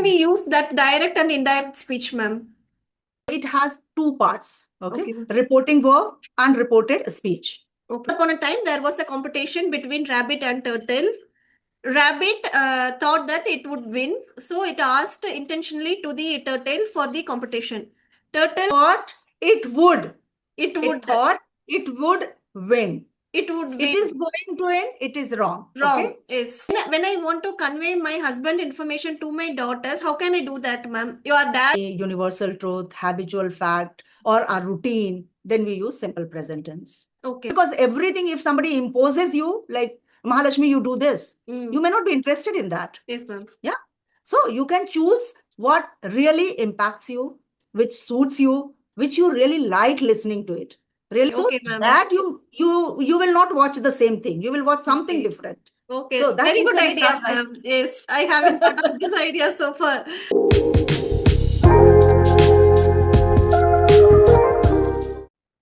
can we use that direct and indirect speech, ma'am? It has two parts, okay? Okay. Reporting verb and reported speech. Okay. Upon a time, there was a competition between rabbit and turtle. Rabbit thought that it would win, so it asked intentionally to the turtle for the competition. Turtle Thought it would. It It would. thought it would win. It would win. It is going to win. It is wrong. Wrong. Okay? Yes. When I want to convey my husband information to my daughters, how can I do that, ma'am? Your dad. A universal truth, habitual fact, or a routine, then we use simple present tense. Okay. Because everything, if somebody imposes you, like Mahalakshmi, you do this, you may not be interested in that. Yes, ma'am. Yeah. So you can choose what really impacts you, which suits you, which you really like listening to it. Really, Okay, so ma'am. that you will not watch the same thing. You will watch something different. Okay. So that very you good can idea, start by- ma'am. Yes, I haven't thought of this idea so far.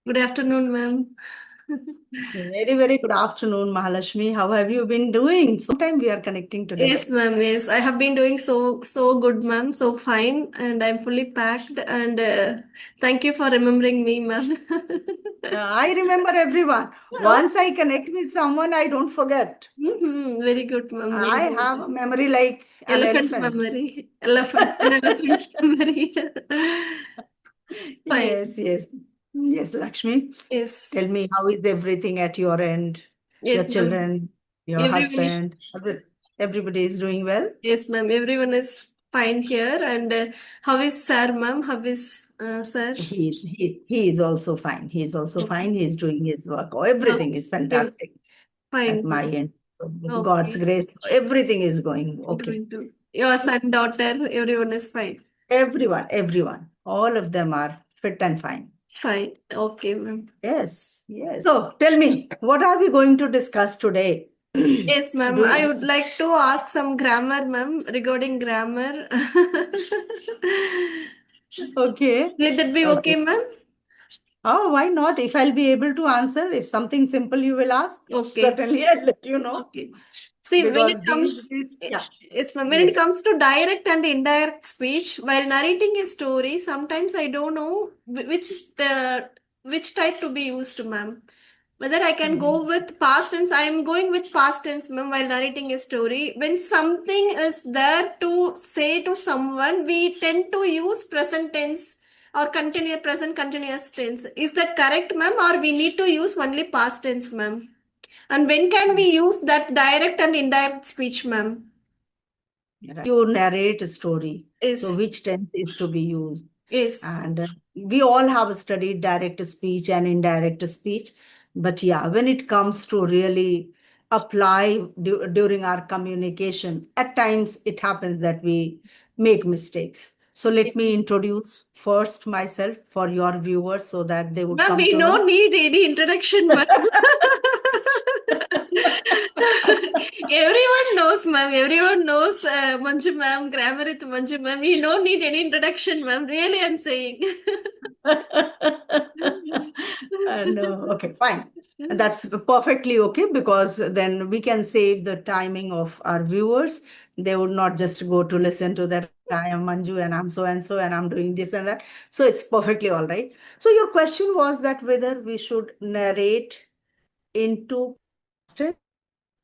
Good afternoon, ma'am. Very, very good afternoon, Mahalakshmi. How have you been doing? Sometime we are connecting today. Yes, ma'am. Yes, I have been doing so good, ma'am. So fine, and I'm fully packed. And thank you for remembering me, ma'am. I remember everyone. Once I connect with someone, I don't forget. Very good, ma'am. I have a memory like an elephant. Memory. An elephant's memory. Fine. Yes, Lakshmi. Yes. Tell me, how is everything at your end? Yes, Your ma'am. children, your Everyone- husband, everybody is doing well? Yes, ma'am. Everyone is fine here. And how is sir, ma'am? How is sir? He is also fine. He is also fine. He is doing his work. Everything is fantastic Fine. at my end. So with Okay. God's grace, everything is going okay. Going to your son, daughter, everyone is fine. Everyone, all of them are fit and fine. Fine. Okay, ma'am. Yes. So tell me, what are we going to discuss today? Yes, ma'am. Do I you- would like to ask some grammar, ma'am, regarding grammar. Okay. Will that be okay, ma'am? Oh, why not? If I'll be able to answer, if something simple you will ask, Okay. certainly I'll let you know. Okay. See, when Because it comes, yeah. yes, ma'am. When it comes to direct and indirect speech, while narrating a story, sometimes I don't know which type to be used, ma'am. Whether I can go with past tense, I am going with past tense, ma'am, while narrating a story. When something is there to say to someone, we tend to use present tense or present continuous tense. Is that correct, ma'am? Or we need to use only past tense, ma'am? And when can we use that direct and indirect speech, ma'am? You narrate a story. Yes. So which tense is to be used? Yes. And we all have studied direct speech and indirect speech. But yeah, when it comes to really apply during our communication, at times it happens that we make mistakes. So let me introduce first myself for your viewers so that they would Ma'am, come we to don't know. need any introduction, ma'am. Everyone knows, ma'am. Everyone knows Manju ma'am, Grammar with Manju ma'am. We don't need any introduction, ma'am. Really, I'm saying. No, okay, fine. That's perfectly okay, because then we can save the timing of our viewers. They would not just go to listen to that. I am Manju and I'm so and I'm doing this and that. So it's perfectly all right. So your question was that whether we should narrate into past tense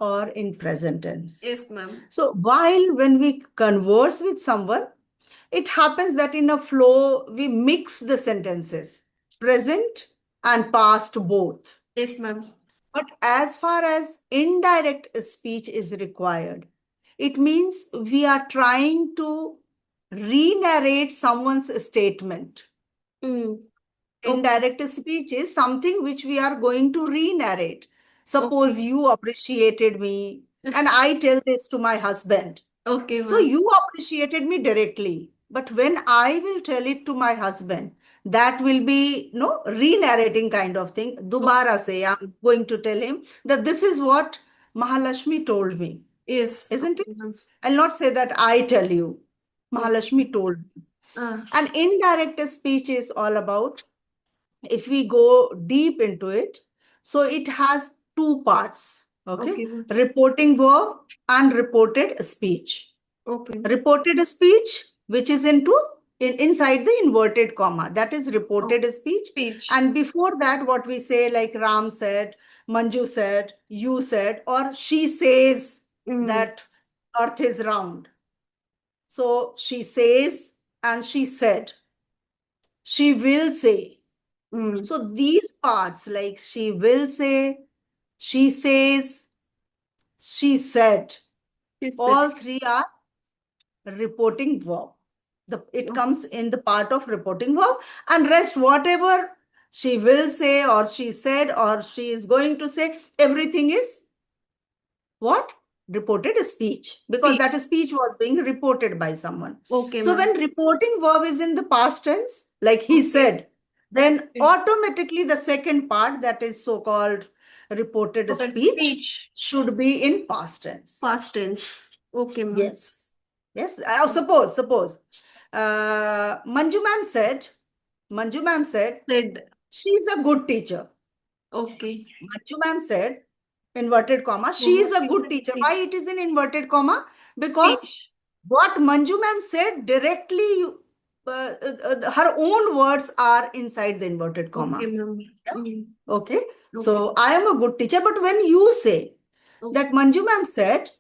or in present tense. Yes, ma'am. So when we converse with someone, it happens that in a flow, we mix the sentences, present and past both. Yes, ma'am. But as far as indirect speech is required, it means we are trying to re-narrate someone's statement. Indirect speech is something which we are going to re-narrate. Suppose you appreciated me and I tell this to my husband. Okay, So ma'am. you appreciated me directly. But when I will tell it to my husband, that will be re-narrating kind of thing. Dubara say, I'm going to tell him that this is what Mahalakshmi told me. Yes. Isn't it? I'll not say that I tell you. Mahalakshmi told me. And indirect speech is all about, if we go deep into it, so it has two parts. Okay. Reporting verb and reported speech. Okay. Reported speech, which is inside the inverted comma, that is reported speech. Speech. And before that, what we say, like Ram said, Manju said, you said, or she says that earth is round. So she says and she said, she will say. So these parts, like she will say, she says, she said, She said. all three are reporting verb. It comes in the part of reporting verb, and rest whatever she will say or she said or she is going to say, everything is what? Reported speech, because that speech was being reported by someone. Okay, So ma'am. when reporting verb is in the past tense, like he said, then automatically the second part, that is so-called reported speech, should be in past tense. Past tense. Okay, ma'am. Yes. Yes. Suppose Manju ma'am said, Said. she's a good teacher. Okay. Manju ma'am said, inverted comma, she is a good teacher. Why it is in inverted comma? Because Speech. what Manju ma'am said directly, her own words are inside the inverted comma. Okay, ma'am. Okay. So I am a good teacher. But when you say that Manju ma'am said,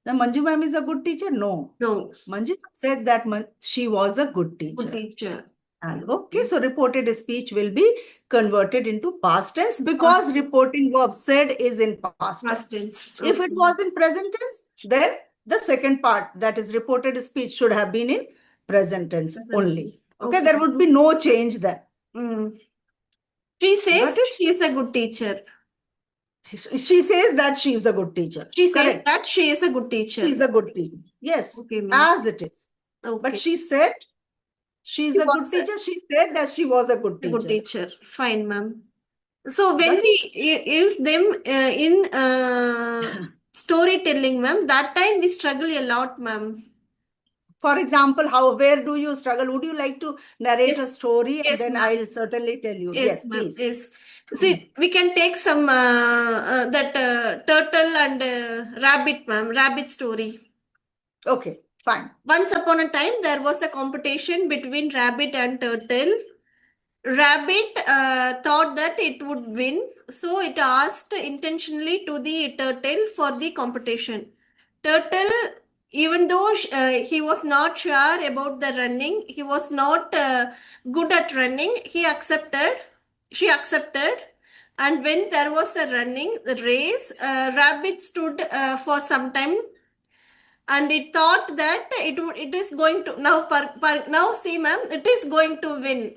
now Manju ma'am is a good teacher? No. No. Manju said that she was a good teacher. Good teacher. And okay, so reported speech will be converted into past tense because reporting verb said is in past tense. If it was in present tense, then the second part, that is reported speech, should have been in present tense only. Okay, there would be no change there. She says Got it? she is a good teacher. She says that she is a good teacher. She says Correct. that she is a good teacher. She is a good teacher. Yes, Okay, ma'am. as it is. But she said she is a good teacher. She said that she was a good teacher. Good teacher. Fine, ma'am. So when Got we use them in storytelling, ma'am, that time we struggle a lot, ma'am. For example, where do you struggle? Would you like to narrate a story? And then I'll certainly tell you. Yes, please. Yes. See, we can take some that turtle and rabbit, ma'am, rabbit story. Okay, fine. Once upon a time, there was a competition between rabbit and turtle. Rabbit thought that it would win, so it asked intentionally to the turtle for the competition. Turtle, even though he was not sure about the running, he was not good at running, she accepted. And when there was a running race, rabbit stood for some time, and it thought that it is going to now see, ma'am, it is going to win.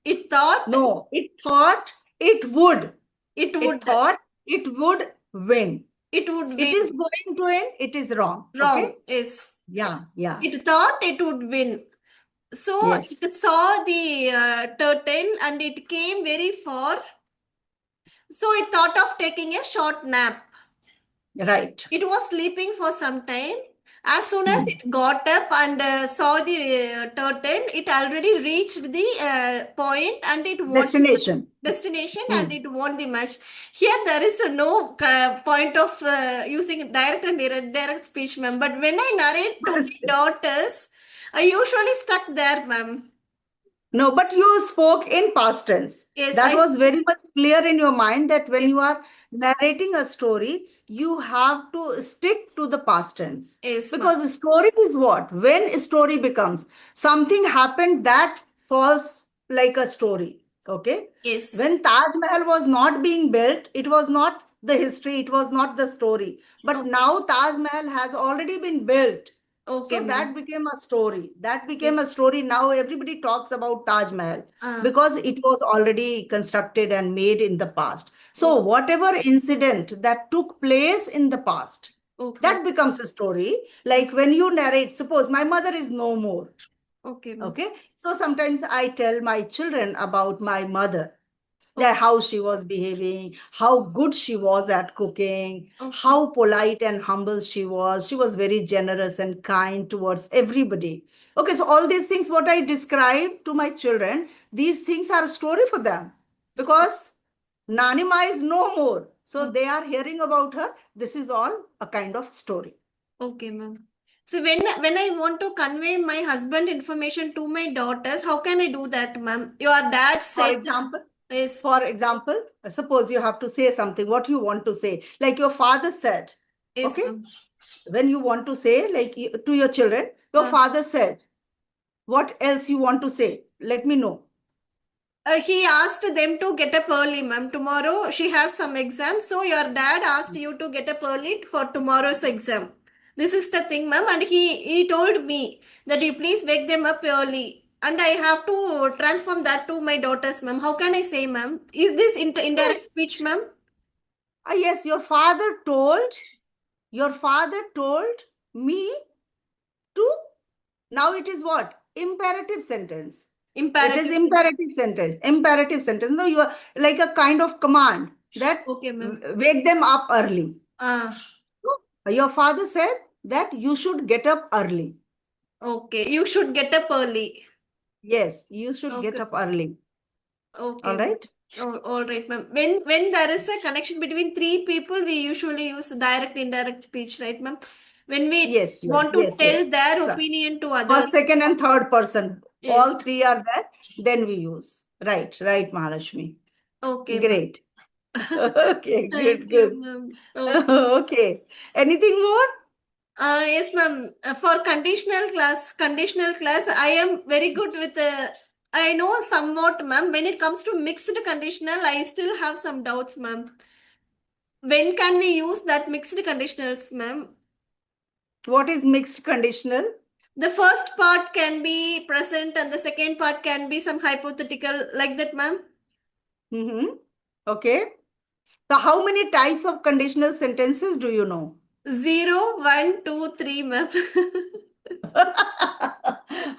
It thought it thought it would. It thought it would win. It would win. It is going to win. It is wrong. Wrong. Okay? Yes. Yeah. It thought it would win. So it saw the turtle and it came very far. So it thought of taking a short nap. Right. It was sleeping for some time. As soon as it got up and saw the turtle, it already reached the point and it won destination and it won the match. Here there is no point of using direct and indirect speech, ma'am. But when I narrate to my daughters, I usually stuck there, ma'am. No, but you spoke in past tense. Yes, that was very much clear in your mind that when you are narrating a story, you have to stick to the past tense. Yes, because a story is what? When a story becomes something happened that falls like a story. Okay? Yes. When Taj Mahal was not being built, it was not the history, it was not the story. But now Taj Mahal has already been built. So that became a story. Now everybody talks about Taj Mahal because it was already constructed and made in the past. So whatever incident that took place in the past, that becomes a story. Like when you narrate, suppose my mother is no more. Okay. So sometimes I tell my children about my mother. That how she was behaving, how good she was at cooking, how polite and humble she was. She was very generous and kind towards everybody. Okay, so all these things, what I describe to my children, these things are a story for them because Nanima is no more. So they are hearing about her. This is all a kind of story. Okay, ma'am. So when I want to convey my husband information to my daughters, how can I do that, ma'am? Your dad For said example, is suppose you have to say something, what you want to say, like your father said, is okay? ma'am. When you want to say, like to your children, your father said, what else you want to say? Let me know. He asked them to get up early, ma'am. Tomorrow she has some exam, so your dad asked you to get up early for tomorrow's exam. This is the thing, ma'am, and he told me that you please wake them up early, and I have to transform that to my daughters, ma'am. How can I say, ma'am? Is this indirect speech, ma'am? Yes, your father told me to, now it is what? Imperative sentence. It is Imperative. imperative sentence. Imperative sentence. No, you are like a kind of command that Okay, ma'am. wake them up early. Ah, So, your father said that you should get up early. okay. You should get up early. Yes, you should get Okay. up early. Okay, All ma'am. right? Oh, all right, ma'am. When there is a connection between three people, we usually use direct, indirect speech, right, ma'am? When we Yes, yes, want to yes, yes. tell their So, opinion to others, first, second, and third person, yes. all three are there, then we use. Right, right, Mahalakshmi. Okay, ma'am. Great. Okay, good, Thank you, good. ma'am. Okay. Okay. Anything more? Yes, ma'am. For conditional class, I am very good with. I know somewhat, ma'am. When it comes to mixed conditional, I still have some doubts, ma'am. When can we use that mixed conditionals, ma'am? What is mixed conditional? The first part can be present and the second part can be some hypothetical like that, ma'am. Mm-hmm. Okay. So, how many types of conditional sentences do you know? 0, 1, 2, 3, ma'am.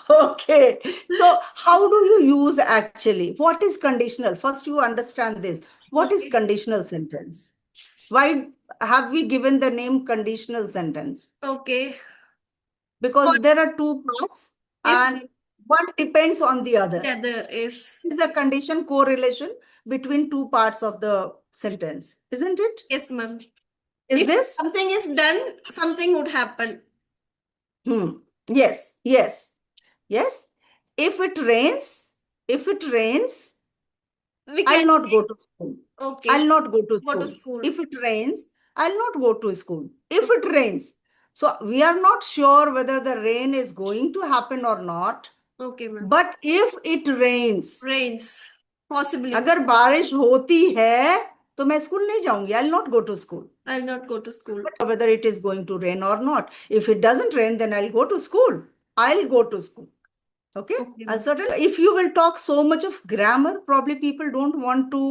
Okay. So, how do you use actually? What is conditional? First, you understand this. What is Okay. conditional sentence? Why have we given the name conditional sentence? Okay. For Because there are two parts yes, and one depends on the other. the other is Is the condition correlation between two parts of the sentence, isn't it? yes, ma'am. Is If this? something is done, something would happen. Hmm. Yes, yes, yes. If it rains, if it rains, We can I'll not go to school. okay. I'll not go to Go to school. school. If it rains, I'll not go to school. If it rains. So we are not sure whether the rain is going to happen or not. Okay, ma'am. But if it rains, Rains. Possibility. अगर बारिश होती है तो मैं school नहीं जाऊंगी. I'll not go to school. I'll not go to school. Whether it is going to rain or not. If it doesn't rain, then I'll go to school. I'll go to school. Okay. Okay, I'll ma'am. certainly, if you will talk so much of grammar, probably people don't want to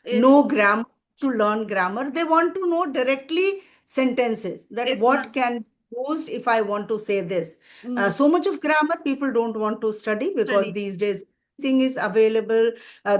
Yes. know grammar, to learn grammar. They want to know directly sentences, that Yes, what ma'am. can be used if I want to say this. Mm. So much of grammar people don't want to study because Study. these days thing is available,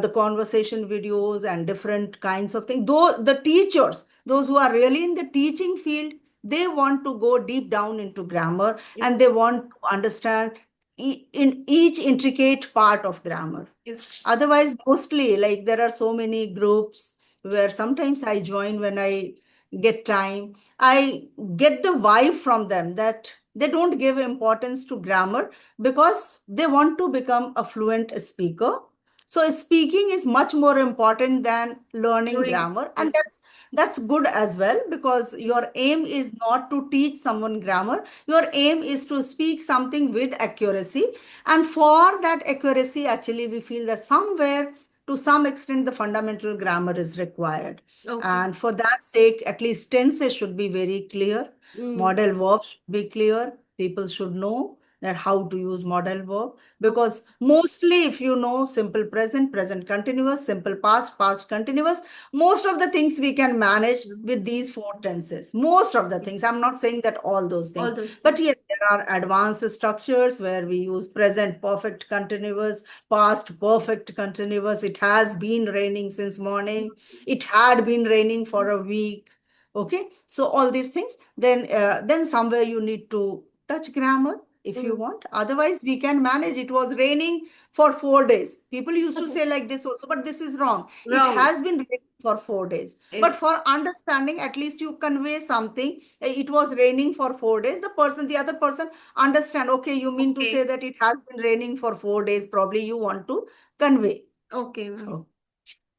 the conversation videos and different kinds of things. Though the teachers, those who are really in the teaching field, they want to go deep down into grammar Yes. and they want to understand in each intricate part of grammar. Yes. Otherwise, mostly like there are so many groups where sometimes I join when I get time. I get the vibe from them that they don't give importance to grammar because they want to become a fluent speaker. So speaking is much more important than learning Doing. grammar, and Yes. that's good as well because your aim is not to teach someone grammar. Your aim is to speak something with accuracy, and for that accuracy, actually, we feel that somewhere, to some extent, the fundamental grammar is required. Okay. And for that sake, at least tenses should be very clear. Mm. Model verbs should be clear. People should know that how to use model verb. Okay. Because mostly, if you know simple present, present continuous, simple past, past continuous, most of the things we can manage with these four tenses. Most of the things. I'm not saying that all those things. All those But things. yes, there are advanced structures where we use present perfect continuous, past perfect continuous. It has been raining since morning. It had been raining for a week. Okay, so all these things. Then somewhere you need to touch grammar. if you want. Otherwise, we can manage. It was raining for 4 days. People used to say like this also, but this is wrong. It Wrong. has been raining for 4 days. Yes. But for understanding, at least you convey something. It was raining for 4 days. The other person understand, okay, you mean to say that it has been raining for 4 days. Probably you want to convey. Okay, ma'am. Oh.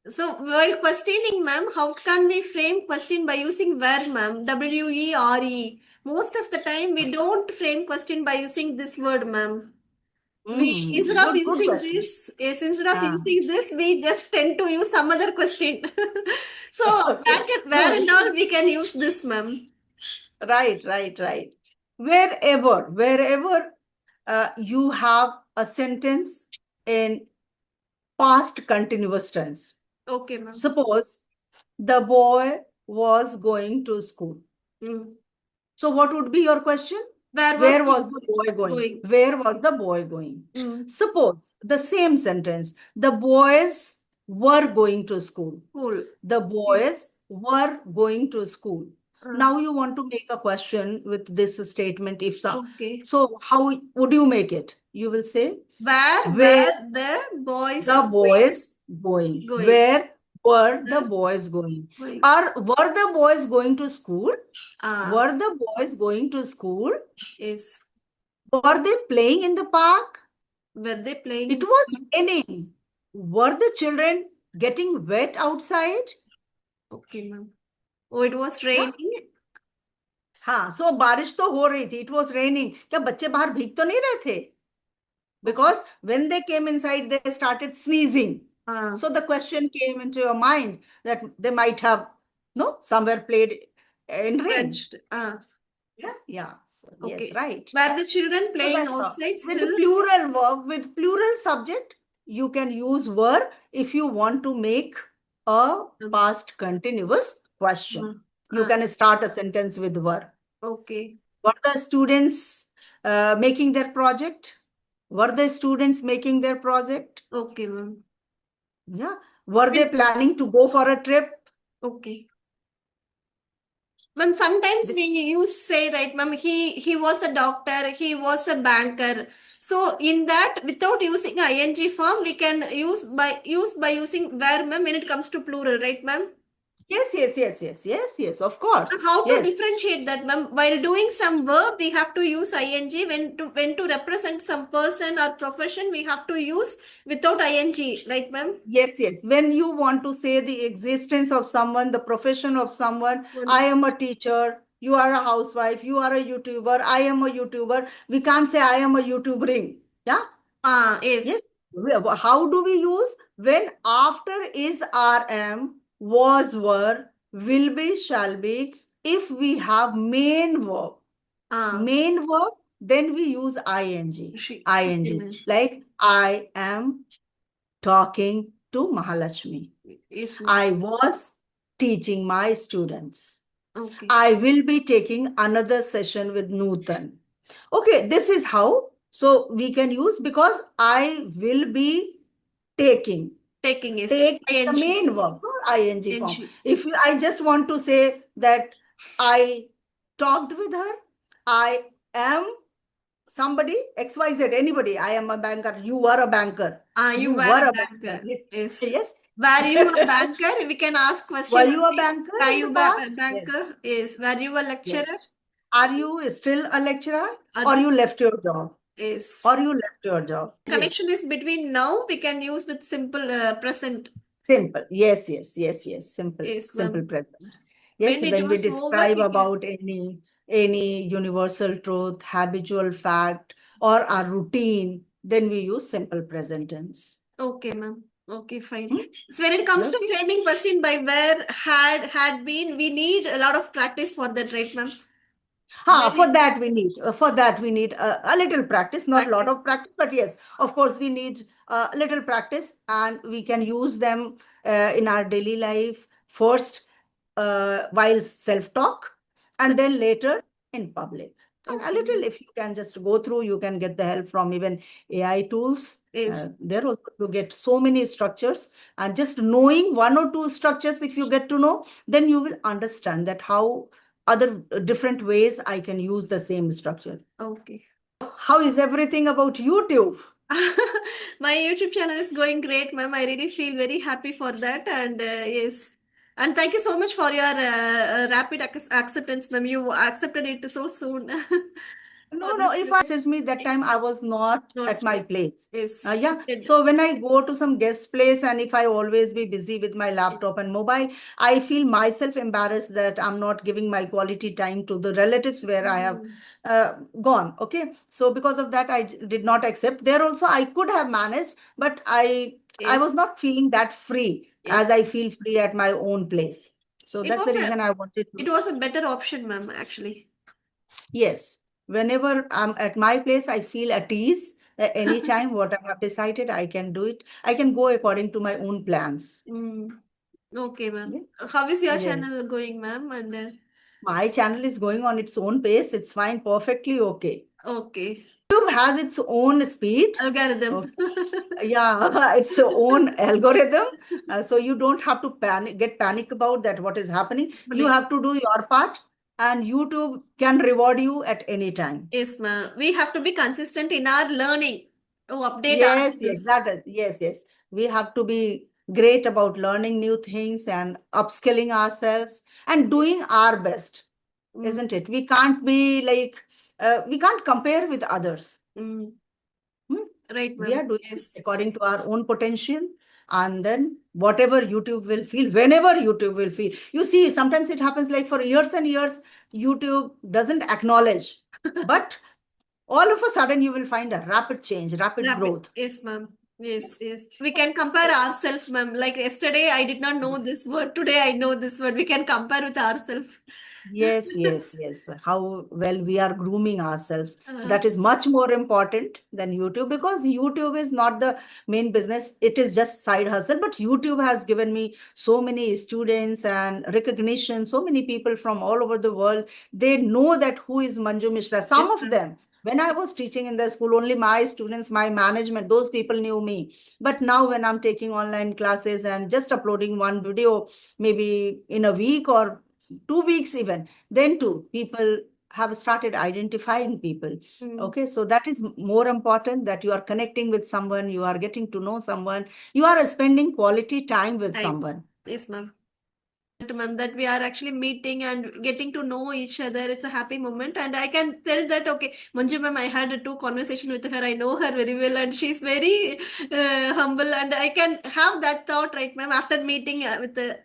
So while questioning, ma'am, how can we frame question by using where, ma'am? WERE. Most of the time, we don't frame question by using this word, ma'am. We instead of Good using question. this, yes, instead of using this, we just tend to use some other question. So where and all we can use this, ma'am. Right. Wherever you have a sentence in past continuous tense. Okay, ma'am. Suppose the boy was going to school. So what would be your question? Where was the boy going? Where was the boy going? Suppose the same sentence, the boys were going to school. The boys were going to school. Now you want to make a question with this statement. If so, so how would you make it? You will say where the boys going. Where were the boys going? Were the boys going to school? Were the boys going to school? Yes. Were they playing in the park? Were they playing? It was raining. Were the children getting wet outside? Okay, ma'am. Oh, it was raining. हाँ, so बारिश तो हो रही थी. It was raining. क्या बच्चे बाहर भीग तो नहीं रहे थे? Because when they came inside, they started sneezing. So the question came into your mind that they might have, somewhere played in rain. Yeah. So, yes, right. Were the children playing So outside with still? plural verb, with plural subject, you can use were if you want to make a past continuous question. You can start a sentence with were. Okay. Were the students making their project? Were the students making their project? Okay, ma'am. Yeah. Were they planning to go for a trip? Okay. Ma'am, sometimes we say, right, ma'am, he was a doctor, he was a banker. So in that, without using ing form, we can use by using where, ma'am, when it comes to plural, right, ma'am? Yes, of course. How to differentiate that, ma'am? While doing some verb, we have to use ing. When to represent some person or profession, we have to use without ing, right, ma'am? Yes. When you want to say the existence of someone, the profession of someone, I am a teacher, you are a housewife, you are a YouTuber, I am a YouTuber. We can't say I am a YouTubering. Yeah? Yes. How do we use? When after is, RM, was, were, will be, shall be, if we have main verb. Main verb, then we use ing. Like I am talking to Mahalakshmi. Yes, I was teaching my students. Okay. I will be taking another session with Nutan. Okay, this is how. So we can use, because I will be taking. Taking is Take the main verb, so ing form. If I just want to say that I talked with her, I am somebody, XYZ, anybody. I am a banker. You were a banker. You were a banker. Yes. Were you a banker? We can ask question. Were you a banker? Were you a banker? Yes. Were you a lecturer? Are you still a lecturer? Or you left your job? Yes. Or you left your job? Connection is between now. We can use with simple present. Simple. Yes. Simple. Simple present. Yes, when we describe about any universal truth, habitual fact, or a routine, then we use simple present tense. Okay, ma'am. Okay, fine. So when it comes to framing question by where, had been, we need a lot of practice for that, right, ma'am? For that we need a little practice, not a lot of practice, but yes, of course we need a little practice, and we can use them in our daily life first while self-talk, and then later in public. A little, if you can just go through, you can get the help from even AI tools. There also you get so many structures, and just knowing one or two structures, if you get to know, then you will understand that how other different ways I can use the same structure. Okay. how is everything about YouTube? My YouTube channel is going great, ma'am. I really feel very happy for that. And yes. And thank you so much for your rapid acceptance, ma'am. You accepted it so soon for No, no, this. if I messaged me that Thanks, time, I ma'am. was not Not at my yet. place. Yes. Yeah. Did. So when I go to some guest place and if I always be busy with my laptop and mobile, I feel myself embarrassed that I'm not giving my quality time to the relatives where I have Mm. gone. Okay. So because of that, did not accept. There also I could have managed, but I Yes. was not feeling that free Yes. as I feel free at my own place. So It that's was the a reason I wanted to. it was a better option, ma'am, actually. Yes, whenever I'm at my place, I feel at ease. Anytime what I have decided, I can do it. I can go according to my own plans. Mm. Okay, ma'am. Yeah. How is your Yes. channel going, ma'am? And My channel is going on its own pace. It's fine, perfectly okay. okay. YouTube has its own speed. Algorithm. Okay. Yeah, its own algorithm. So you don't have to get panic about that, what is happening. You Happening. have to do your part, and YouTube can reward you at any time. Yes, ma'am. We have to be consistent in our learning to update Yes, ourselves. yes, that is, yes, yes. We have to be great about learning new things and upskilling ourselves and Yes. doing our best, Mm, isn't it? We can't be like, we can't compare with others. mm. Hmm? Right, We are ma'am. doing Yes. according to our own potential, and then whatever YouTube will feel, whenever YouTube will feel. You see, sometimes it happens like for years and years, YouTube doesn't acknowledge, but all of a sudden you will find a rapid change, rapid Rapid. growth. Yes, ma'am. Yes, yes. We can compare ourselves, ma'am. Like yesterday, I did not know this word. Today, I know this word. We can compare with ourselves. Yes, yes, yes. How well we are grooming ourselves. Uh, That is much more important than YouTube, because YouTube is not the main business. It is just side hustle. But YouTube has given me so many students and recognition, so many people from all over the world. They know that who is Manju Mishra. yes, Some of ma'am. them, when I was teaching in the school, only my students, my management, those people knew me. But now when I'm taking online classes and just uploading one video, maybe in a week or 2 weeks even, then too people have started identifying people. Mm. Okay, so that is more important, that you are connecting with someone, you are getting to know someone, you are spending quality time with Time. someone. Yes, ma'am. Ma'am, that we are actually meeting and getting to know each other. It's a happy moment, and I can tell that okay, Manju ma'am, I had a two conversation with her. I know her very well, and she's very humble, and I can have that thought, right, ma'am, after meeting with the.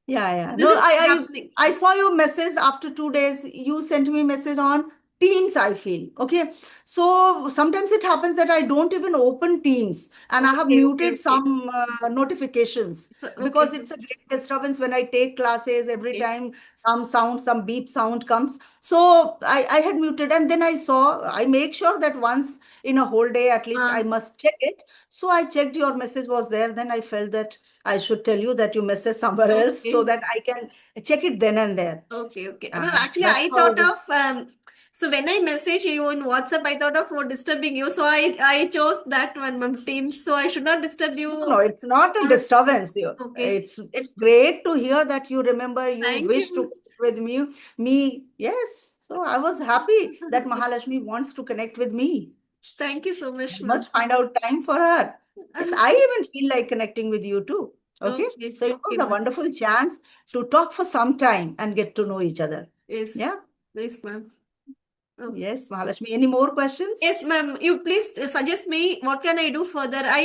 Yeah, yeah. This No, is happening. I saw your message after 2 days. You sent me message on Teams, I feel. Okay. So sometimes it happens that I don't even open Teams and I have Okay, okay, muted okay, some notifications, okay, because it's a great disturbance when I take classes. Every okay. time some sound, some beep sound comes. So I had muted, and then I make sure that once in a whole day at least I Uh, must check it. So I checked your message was there. Then I felt that I should tell you that you message somewhere else so okay. that I can check it then and there. Okay, okay. Well, And actually, that's I how thought it is. of so when I message you in WhatsApp, I thought of disturbing you. So I chose that one, ma'am, Teams. So I should not disturb No, you. no, it's not a disturbance. Okay. It's great to hear that you remember, you Thank wish to you. connect with me. Yes. So I was happy that Mahalakshmi wants to connect with me. Thank you so I much, ma'am. must find out time for her. Yes, And I even feel like connecting with you too. Okay. okay, So it okay, was a ma'am. wonderful chance to talk for some time and get to know each other. Yes, Yeah. nice, ma'am. Oh. Yes, Mahalakshmi. Any more questions? Yes, ma'am. You please suggest me what can I do further. I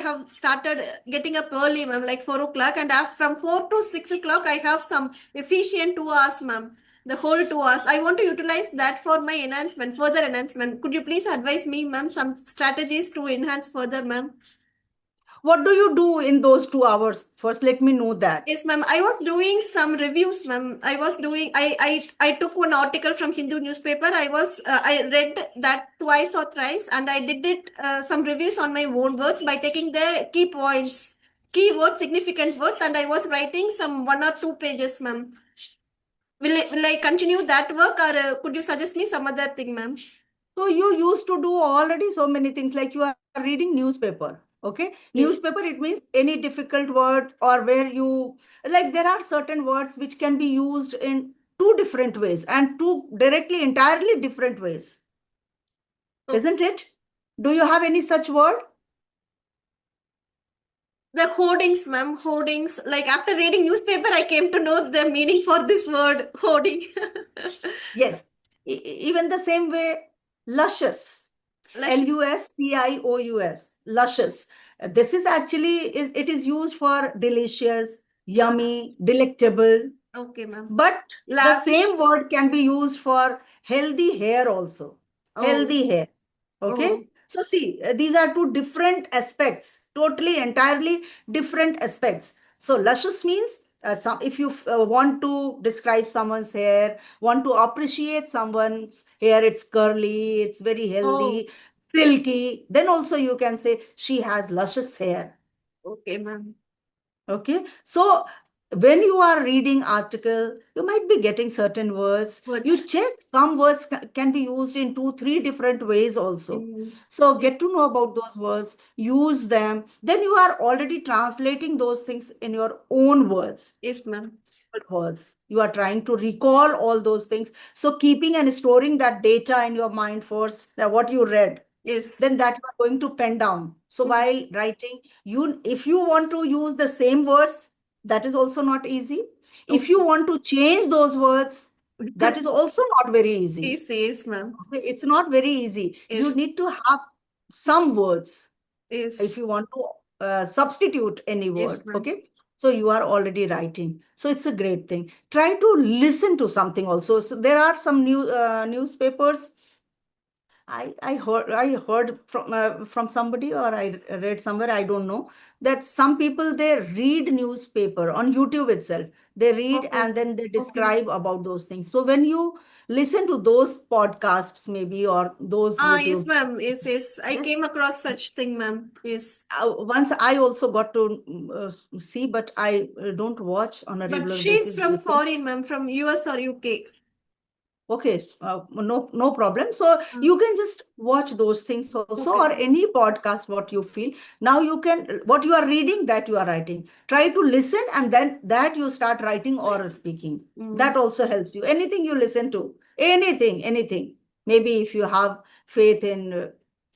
have started getting up early, ma'am, like 4 o'clock, and from 4 to 6 o'clock, I have some efficient 2 hours, ma'am. The whole 2 hours. I want to utilize that for my enhancement, further enhancement. Could you please advise me, ma'am, some strategies to enhance further, ma'am? What do you do in those 2 hours? First, let me know that. Yes, ma'am. I was doing some reviews, ma'am. I took one article from Hindu newspaper. I read that twice or thrice, and I did it some reviews on my own words by taking the key points, keywords, significant words, and I was writing some 1 or 2 pages, ma'am. Will I continue that work, or could you suggest me some other thing, ma'am? So you used to do already so many things, like you are reading newspaper. Okay. Yes. Newspaper, it means any difficult word, or where you, like, there are certain words which can be used in two different ways and two directly entirely different ways. Oh, isn't it? Do you have any such word? the hoardings, ma'am. Hoardings. Like after reading newspaper, I came to know the meaning for this word, hoarding. Yes. Even the same way, luscious. Luscious. Lustious. Luscious. This is actually it is used for delicious, yummy, delectable. Okay, ma'am. But the Lavish. same word can be used for healthy hair also. Oh, Healthy hair. Okay. oh, So see, these are two different aspects, totally, entirely different aspects. So luscious means if you want to describe someone's hair, want to appreciate someone's hair, it's curly, it's very oh. healthy, silky, then also you can say she has luscious hair. Okay, ma'am. Okay, so when you are reading article, you might be getting certain words. You Words. check some words can be used in two, three different ways also. Mm. So get to know about those words, use them. Then you are already translating those things in your own words. Yes, ma'am. Words. You are trying to recall all those things. So keeping and storing that data in your mind first, that what you read, Yes. then that you are going to pen down. So Mm. while writing, you if you want to use the same words, that is also not easy. If you Okay. want to change those words, that is also not very easy. Yes, yes, ma'am. Okay, it's not very easy. You Yes, need to have some words if yes, you want to substitute any yes, word. ma'am. Okay, so you are already writing, so it's a great thing. Try to listen to something also. So there are some newspapers. I heard from somebody, or I read somewhere, I don't know, that some people, they read newspaper on YouTube itself. They read Oh, and then they okay. describe about those things. So when you listen to those podcasts maybe, or those Ah, yes, YouTube, ma'am. Yes, yes. I yes, came across such thing, ma'am. Yes. once I also got to see, but I don't watch on a But regular she's basis from these things. foreign, ma'am, from US or UK. Okay, no problem. So Ah, you can just watch those things also, okay. or any podcast what you feel. Now you can, what you are reading, that you are writing. Try to listen, and then that you start writing or speaking. Mm. That also helps you. Anything you listen to, anything. Maybe if you have faith in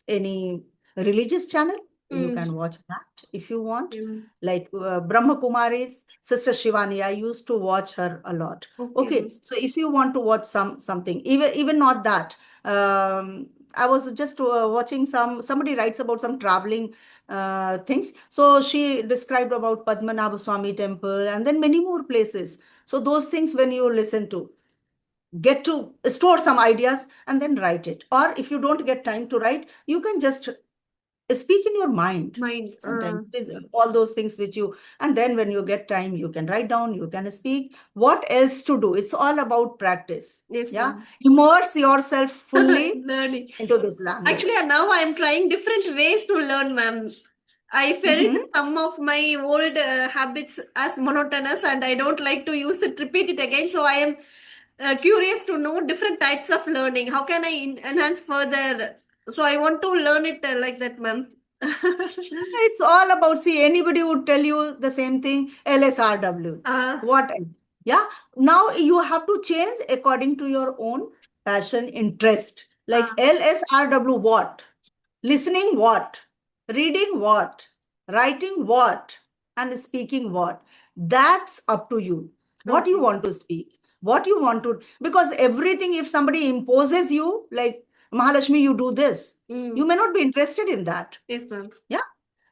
any religious channel, you Mm. can watch that if you want. Mm. Like Brahma Kumari's sister Shivani, I used to watch her a lot. Okay, Okay, ma'am. so if you want to watch something, even not that, I was just watching somebody writes about some traveling things. So she described about Padmanabha Swami temple and then many more places. So those things, when you listen to, get to store some ideas and then write it. Or if you don't get time to write, you can just speak in your mind. Mind. Sometimes all those things which you, and then when you get time, you can write down, you can speak. What else to do? It's all about practice. Yes, Yeah, ma'am. immerse yourself fully Learning. into this language. Actually, now I'm trying different ways to learn, ma'am. I felt Mhm. some of my old habits as monotonous, and I don't like to use it, repeat it again. So I am curious to know different types of learning. How can I enhance further? So I want to learn it like that, ma'am. It's all about, see, anybody would tell you the same thing, LSRW. uh, What? Yeah. Now you have to change according to your own passion, interest. Like uh, LSRW, what? Listening, what? Reading, what? Writing, what? And speaking, what? That's up to you. What you okay. want to speak, what you want to, because everything, if somebody imposes you, like Mahalakshmi, you do this, you Mm. may not be interested in that. Yes, ma'am. Yeah.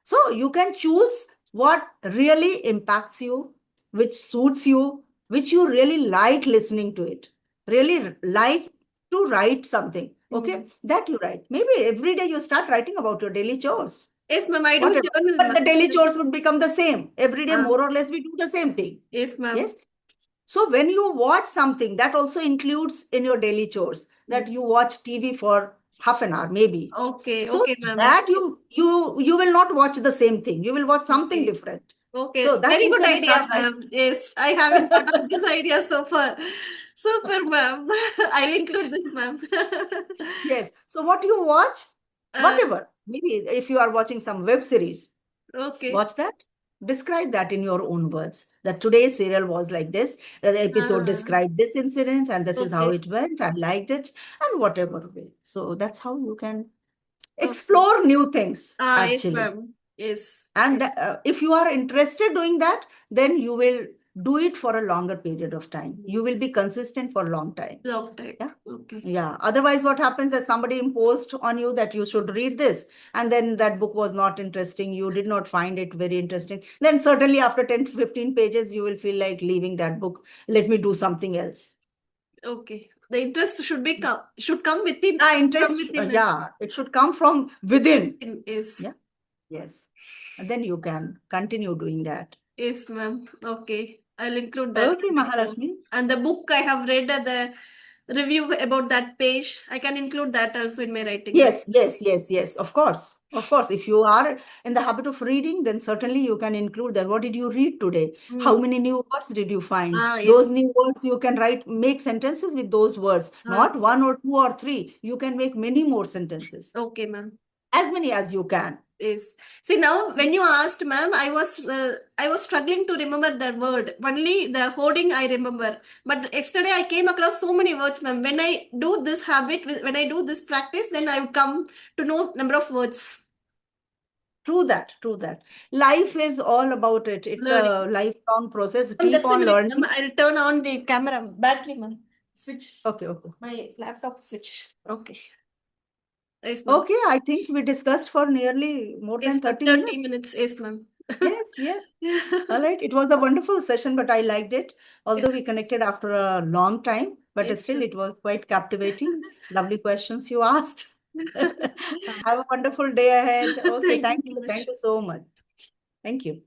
So you can choose what really impacts you, which suits you, which you really like listening to it, really like to write something. Okay, Mm. that you write. Maybe every day you start writing about your daily chores, Yes, ma'am. I do whatever. journal, But ma'am. the daily chores would become the same. Every day, Uh, more or less, we do the same thing. yes, ma'am. Yes. So when you watch something, that also includes in your daily chores, that Mm. you watch TV for half an hour, maybe. Okay, So okay, ma'am. that you will not watch the same thing. You will watch something Okay. different. Okay, So that very you good can idea, start writing. ma'am. Yes, I haven't thought of this idea so far. Super, ma'am. I'll include this, ma'am. Yes. So what you watch, uh, whatever. Maybe if you are watching some web series, okay. watch that. describe that in your own words. That today's serial was like this, the episode described this incident, and this is how Okay. it went. I liked it, and whatever way. So that's how you can Okay. explore new things, Yes, actually. ma'am. Yes. And if you are interested doing that, then you will do it for a longer period of time. You will be consistent for a long time. Long time. Yeah. Okay. Yeah. Otherwise, what happens is somebody imposed on you that you should read this, and then that book was not interesting. You did not find it very interesting. Then certainly after 10 to 15 pages, you will feel like leaving that book. Let me do something else. Okay. The interest should come within Interest, from within us. yeah, it should come from within. Yes. Yeah. Yes. And then you can continue doing that. Yes, ma'am. Okay. I'll include that. Okay, Mahalakshmi. And the book I have read the review about that page, I can include that also in my writing. Yes, yes, yes, yes. Of course. Of course. If you are in the habit of reading, then certainly you can include that. What did you read today? How many new words did you find? Yes. Those new words you can write, make sentences with those words. Not one or two or three. You can make many more sentences. Okay, ma'am. As many as you can. Yes. See, now when you asked, ma'am, I was struggling to remember the word. Only the hoarding I remember. But yesterday I came across so many words, ma'am. When I do this habit, when I do this practice, then I would come to know number of words. True that, true that. Life is all about it. It's a lifelong process. Keep on learning. I'll turn on the camera battery, ma'am. Switch. Okay, okay. My laptop switch. Okay. Yes, okay, I think we discussed for nearly more than 30 minutes. 30 minutes, yes, ma'am. Yes, yes. All right. It was a wonderful session, but I liked it. Although we connected after a long time, but still it was quite captivating. Lovely questions you asked. Have a wonderful day ahead. Okay, thank you. Thank you so much. Thank you.